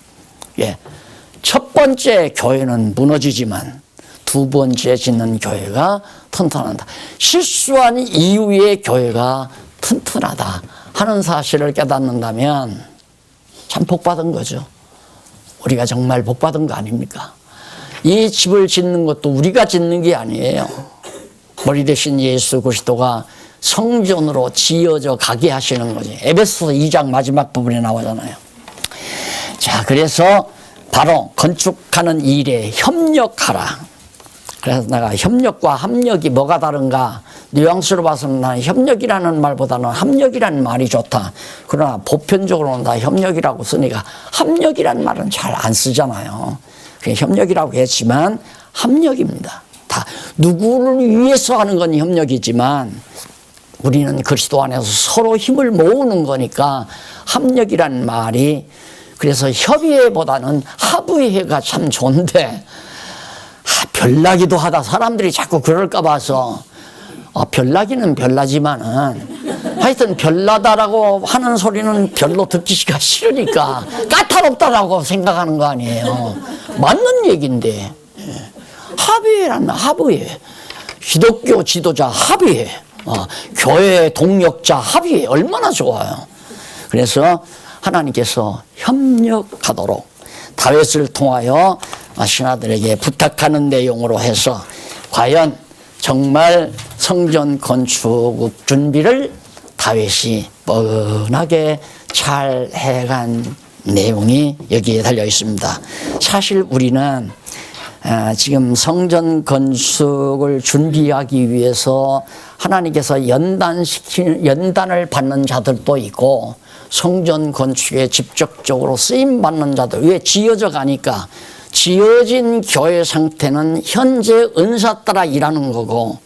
첫 번째 교회는 무너지지만 두 번째 짓는 교회가 튼튼하다. 실수한 이후의 교회가 튼튼하다 하는 사실을 깨닫는다면 참 복받은 거죠. 우리가 정말 복받은 거 아닙니까? 이 집을 짓는 것도 우리가 짓는 게 아니에요. 머리 대신 예수 그리스도가 성전으로 지어져 가게 하시는 거지. 에베소서 2장 마지막 부분에 나오잖아요. 자, 그래서 바로 건축하는 일에 협력하라. 그래서 내가 협력과 합력이 뭐가 다른가 뉘앙스로 봐서는 나는 협력이라는 말보다는 합력이라는 말이 좋다. 그러나 보편적으로는 다 협력이라고 쓰니까 합력이라는 말은 잘 안 쓰잖아요. 그냥 협력이라고 했지만 합력입니다. 다 누구를 위해서 하는 건 협력이지만 우리는 그리스도 안에서 서로 힘을 모으는 거니까 합력이라는 말이, 그래서 협의회보다는 합의회가 참 좋은데 별나기도 하다 사람들이 자꾸 그럴까 봐서 별나기는 별나지만은 하여튼 별나다라고 하는 소리는 별로 듣기가 싫으니까 까탈없다라고 생각하는 거 아니에요. 맞는 얘기인데 합의회란 합의회, 기독교 지도자 합의회, 교회 동력자 합의회 얼마나 좋아요. 그래서 하나님께서 협력하도록 다윗을 통하여 신하들에게 부탁하는 내용으로 해서 과연 정말 성전 건축 준비를 다윗이 뻔하게 잘 해간 내용이 여기에 달려 있습니다. 사실 우리는 지금 성전 건축을 준비하기 위해서 하나님께서 연단을 받는 자들도 있고 성전 건축에 직접적으로 쓰임받는 자들, 왜 지어져 가니까 지어진 교회 상태는 현재 은사 따라 일하는 거고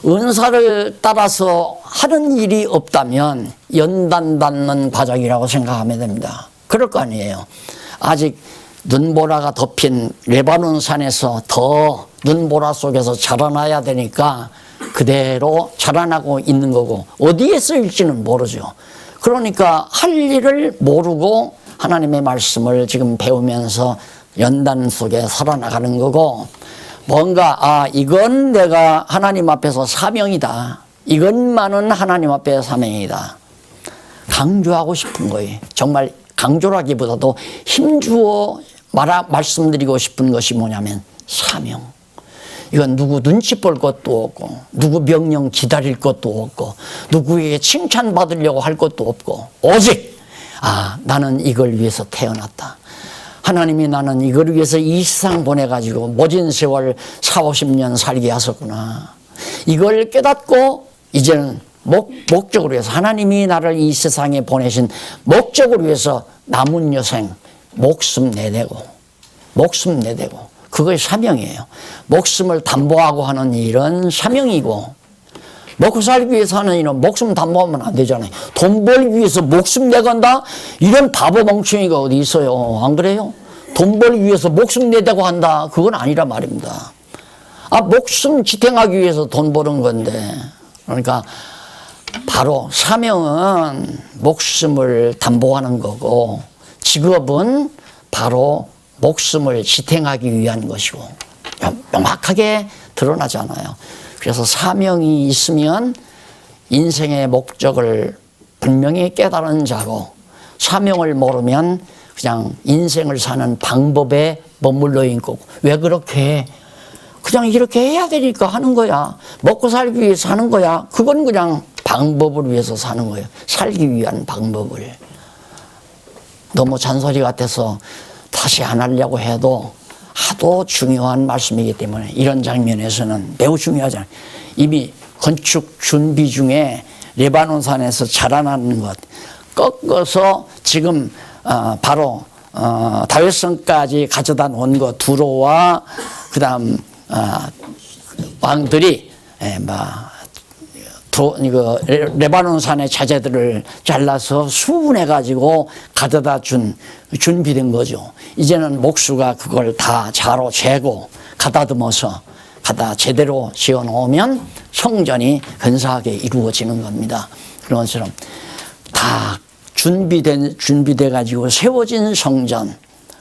은사를 따라서 하는 일이 없다면 연단받는 과정이라고 생각하면 됩니다. 그럴 거 아니에요. 아직 눈보라가 덮인 레바논 산에서 더 눈보라 속에서 자라나야 되니까 그대로 자라나고 있는 거고 어디에 쓰일지는 모르죠. 그러니까 할 일을 모르고 하나님의 말씀을 지금 배우면서 연단 속에 살아나가는 거고, 뭔가 이건 내가 하나님 앞에서 사명이다, 이것만은 하나님 앞에 사명이다 강조하고 싶은 거예요. 정말 강조라기보다도 힘주어 말씀드리고 싶은 것이 뭐냐면 사명. 이건 누구 눈치 볼 것도 없고 누구 명령 기다릴 것도 없고 누구에게 칭찬받으려고 할 것도 없고 오직 나는 이걸 위해서 태어났다. 하나님이 나는 이걸 위해서 이 세상 보내가지고 모진 세월 40-50년 살게 하셨구나. 이걸 깨닫고 이제는 목적을 위해서, 하나님이 나를 이 세상에 보내신 목적을 위해서 남은 여생 목숨 내대고 그것이 사명이에요. 목숨을 담보하고 하는 일은 사명이고 먹고 살기 위해서 하는 일은 목숨 담보하면 안 되잖아요. 돈 벌기 위해서 목숨 내건다? 이런 바보 멍청이가 어디 있어요. 안 그래요? 돈 벌기 위해서 목숨 내다고 한다? 그건 아니란 말입니다. 목숨 지탱하기 위해서 돈 버는 건데. 그러니까 바로 사명은 목숨을 담보하는 거고, 직업은 바로 목숨을 지탱하기 위한 것이고, 명확하게 드러나잖아요. 그래서 사명이 있으면 인생의 목적을 분명히 깨달은 자고, 사명을 모르면 그냥 인생을 사는 방법에 머물러 있고, 왜 그렇게 해? 그냥 이렇게 해야 되니까 하는 거야. 먹고 살기 위해서 하는 거야. 그건 그냥 방법을 위해서 사는 거예요. 살기 위한 방법을. 너무 잔소리 같아서 다시 안 하려고 해도 하도 중요한 말씀이기 때문에 이런 장면에서는 매우 중요하잖아요. 이미 건축 준비 중에 레바논 산에서 자라나는 것 꺾어서 지금 바로 다윗성까지 가져다 놓은 것, 두로와 그다음 왕들이 레바논 산의 자재들을 잘라서 수분해 가지고 가져다 준 준비된 거죠. 이제는 목수가 그걸 다 자로 재고 가다듬어서 제대로 지어 놓으면 성전이 근사하게 이루어지는 겁니다. 그런 것처럼 다 준비돼 가지고 세워진 성전,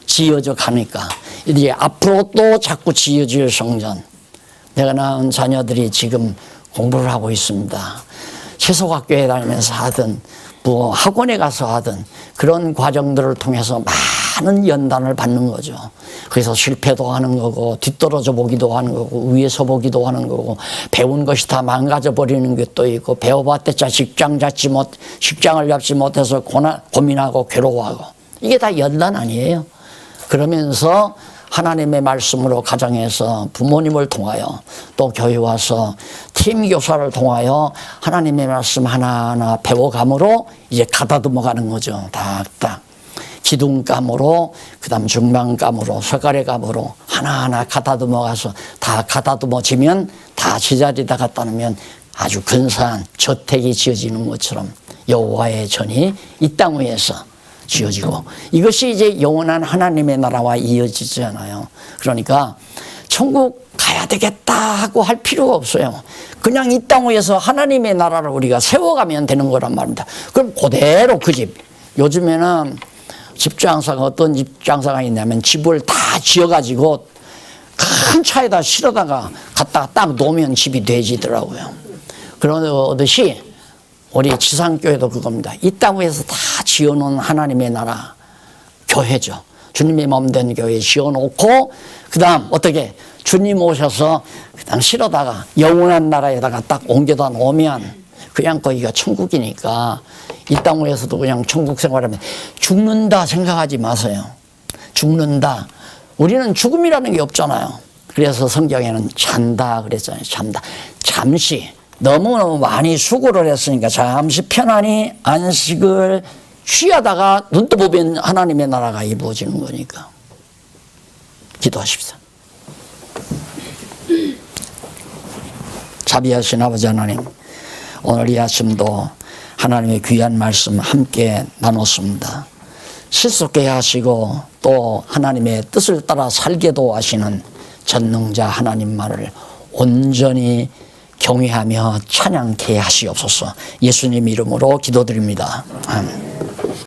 지어져 가니까 이제 앞으로 또 자꾸 지어질 성전. 내가 낳은 자녀들이 지금 공부를 하고 있습니다. 채소학교에 다니면서 하든 뭐 학원에 가서 하든 그런 과정들을 통해서 많은 연단을 받는 거죠. 그래서 실패도 하는 거고, 뒤떨어져 보기도 하는 거고, 위에서 보기도 하는 거고, 배운 것이 다 망가져 버리는 것도 있고, 배워봤자 직장을 잡지 못해서 고민하고 괴로워하고, 이게 다 연단 아니에요. 그러면서 하나님의 말씀으로 가정에서 부모님을 통하여 또 교회 와서 팀 교사를 통하여 하나님의 말씀 하나하나 배워감으로 이제 가다듬어 가는 거죠. 딱딱. 기둥감으로, 그 다음 중방감으로, 석가래감으로 하나하나 가다듬어 가서 다 가다듬어지면 다 제자리에다 갖다 놓으면 아주 근사한 저택이 지어지는 것처럼 여호와의 전이 이 땅 위에서 지어지고, 이것이 이제 영원한 하나님의 나라와 이어지잖아요. 그러니까 천국 가야 되겠다 하고 할 필요가 없어요. 그냥 이 땅 위에서 하나님의 나라를 우리가 세워가면 되는 거란 말입니다. 그럼 그대로 그 집. 요즘에는 집장사가 어떤 집장사가 있냐면 집을 다 지어가지고 큰 차에다 실어다가 갖다가 딱 놓으면 집이 되지더라고요. 그러듯이 우리 지상교회도 그겁니다. 이 땅 위에서 다 지어놓은 하나님의 나라, 교회죠. 주님의 몸된 교회 지어놓고, 그 다음 어떻게 주님 오셔서 그냥 실어다가 영원한 나라에다가 딱 옮겨다 놓으면 그냥 거기가 천국이니까 이 땅 위에서도 그냥 천국 생활하면 죽는다 생각하지 마세요. 죽는다. 우리는 죽음이라는 게 없잖아요. 그래서 성경에는 잔다 그랬잖아요. 잔다. 잠시. 너무너무 많이 수고를 했으니까 잠시 편안히 안식을 취하다가 눈 떠보면 하나님의 나라가 이루어지는 거니까. 기도하십시오. 자비하신 아버지 하나님, 오늘 이 아침도 하나님의 귀한 말씀 함께 나눴습니다. 실속게 하시고 또 하나님의 뜻을 따라 살게도 하시는 전능자 하나님만을 온전히 경외하며 찬양케 하시옵소서. 예수님 이름으로 기도드립니다. 아멘.